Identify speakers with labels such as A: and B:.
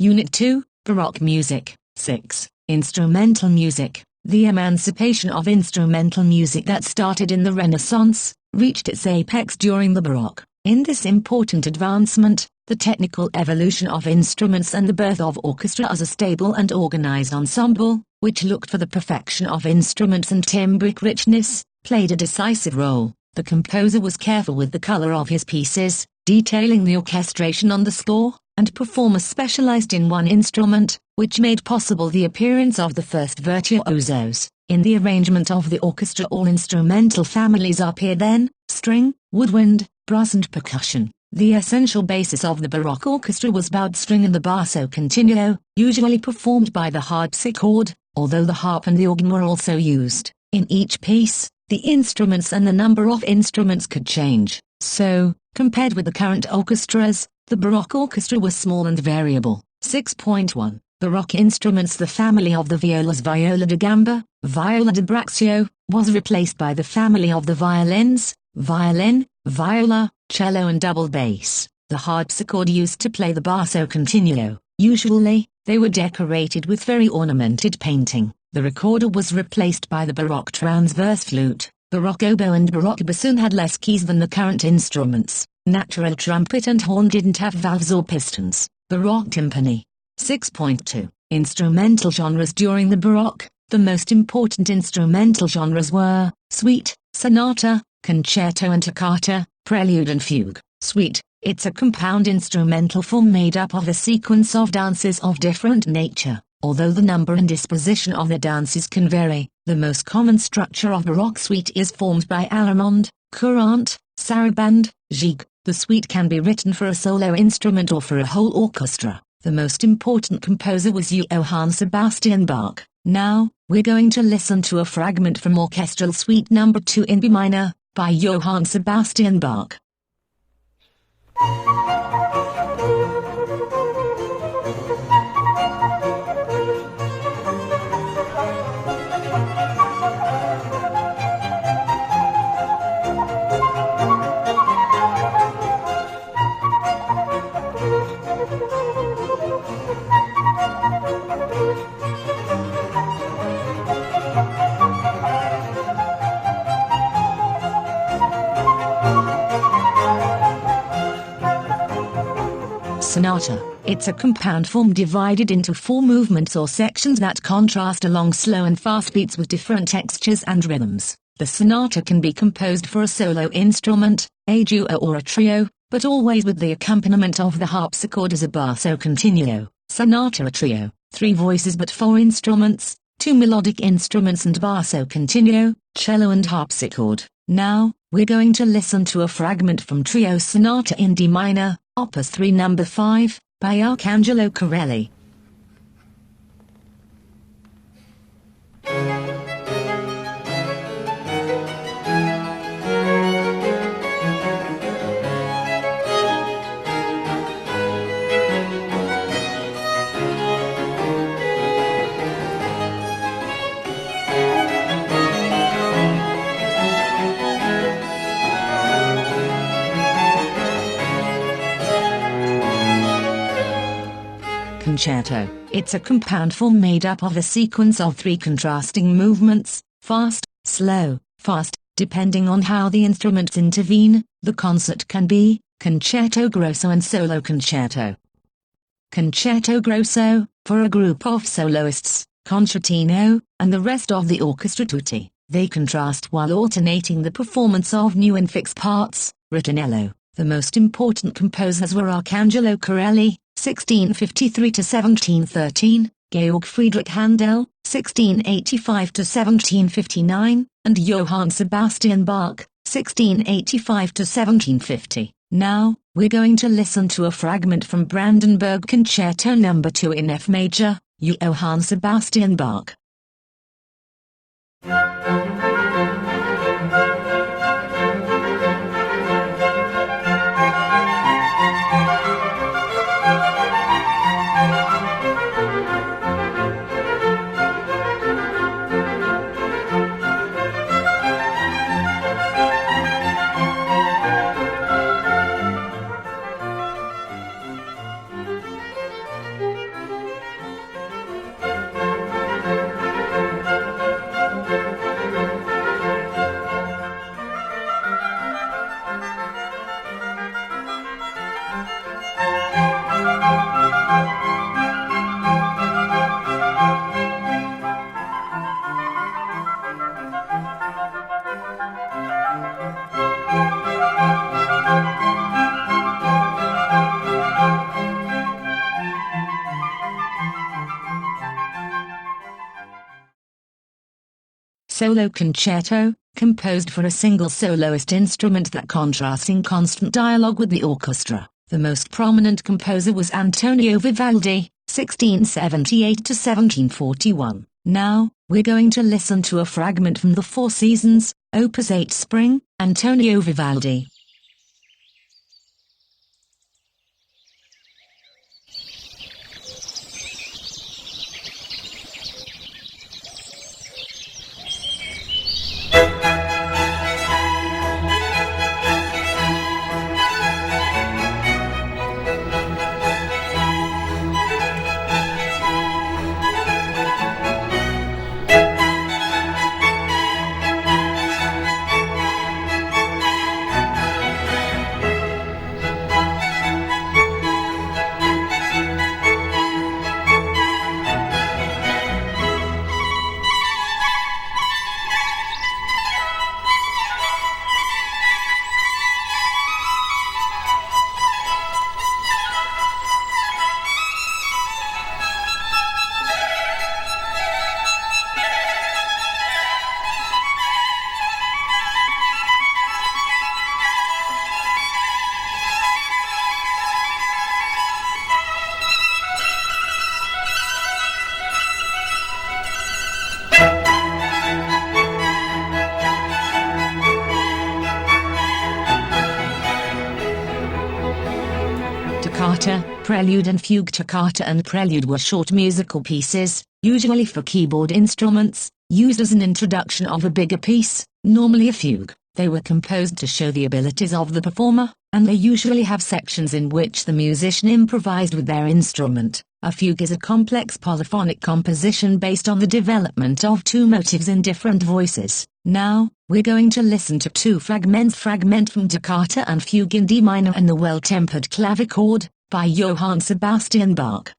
A: Unit 2, Baroque music. 6. Instrumental music. The emancipation of instrumental music that started in the Renaissance, reached its apex during the Baroque. In this important advancement, the technical evolution of instruments and the birth of orchestra as a stable and organized ensemble, which looked for the perfection of instruments and timbric richness, played a decisive role. The composer was careful with the color of his pieces, detailing the orchestration on the score, and performers specialized in one instrument, which made possible the appearance of the first virtuosos. In the arrangement of the orchestra, all instrumental families appear then: string, woodwind, brass and percussion. The essential basis of the Baroque orchestra was bowed string and the basso continuo, usually performed by the harpsichord, although the harp and the organ were also used. In each piece, the instruments and the number of instruments could change, so, compared with the current orchestras, the Baroque orchestra was small and variable. 6.1. Baroque instruments. The family of the violas, viola da gamba, viola da braccio, was replaced by the family of the violins, violin, viola, cello and double bass. The harpsichord used to play the basso continuo. Usually, they were decorated with very ornamented painting. The recorder was replaced by the Baroque transverse flute. Baroque oboe and Baroque bassoon had less keys than the current instruments. Natural trumpet and horn didn't have valves or pistons. Baroque timpani. 6.2. Instrumental genres. During the Baroque, the most important instrumental genres were suite, sonata, concerto and toccata, prelude and fugue. Suite. It's a compound instrumental form made up of a sequence of dances of different nature. Although the number and disposition of the dances can vary, the most common structure of Baroque suite is formed by allemande, courante, sarabande, gigue. The suite can be written for a solo instrument or for a whole orchestra. The most important composer was Johann Sebastian Bach. Now, we're going to listen to a fragment from Orchestral Suite No. 2 in B minor, by Johann Sebastian Bach. Sonata. It's a compound form divided into 4 movements or sections that contrast along slow and fast beats with different textures and rhythms. The sonata can be composed for a solo instrument, a duo or a trio, but always with the accompaniment of the harpsichord as a basso continuo. Sonata a trio, 3 voices but 4 instruments, 2 melodic instruments and basso continuo, cello and harpsichord. Now, we're going to listen to a fragment from Trio Sonata in D minor, Opus 3 No. 5, by Arcangelo Corelli. Concerto. It's a compound form made up of a sequence of 3 contrasting movements, fast, slow, fast, depending on how the instruments intervene. The concert can be concerto grosso and solo concerto. Concerto grosso, for a group of soloists, concertino, and the rest of the orchestra tutti. They contrast while alternating the performance of new and fixed parts. Ritornello. The most important composers were Arcangelo Corelli, 1653 to 1713, Georg Friedrich Handel, 1685 to 1759, and Johann Sebastian Bach, 1685 to 1750. Now, we're going to listen to a fragment from Brandenburg Concerto No. 2 in F major, Johann Sebastian Bach. solo concerto, composed for a single soloist instrument that contrasts in constant dialogue with the orchestra. The most prominent composer was Antonio Vivaldi, 1678 to 1741. Now, we're going to listen to a fragment from the Four Seasons, Opus 8 Spring, Antonio Vivaldi. Toccata, Prelude and Fugue. Toccata and Prelude were short musical pieces, usually for keyboard instruments, used as an introduction of a bigger piece, normally a fugue. They were composed to show the abilities of the performer, and they usually have sections in which the musician improvised with their instrument. A fugue is a complex polyphonic composition based on the development of two motives in different voices. Now, we're going to listen to two fragments. Fragment from Toccata and Fugue in D minor and the Well-Tempered Clavichord, by Johann Sebastian Bach.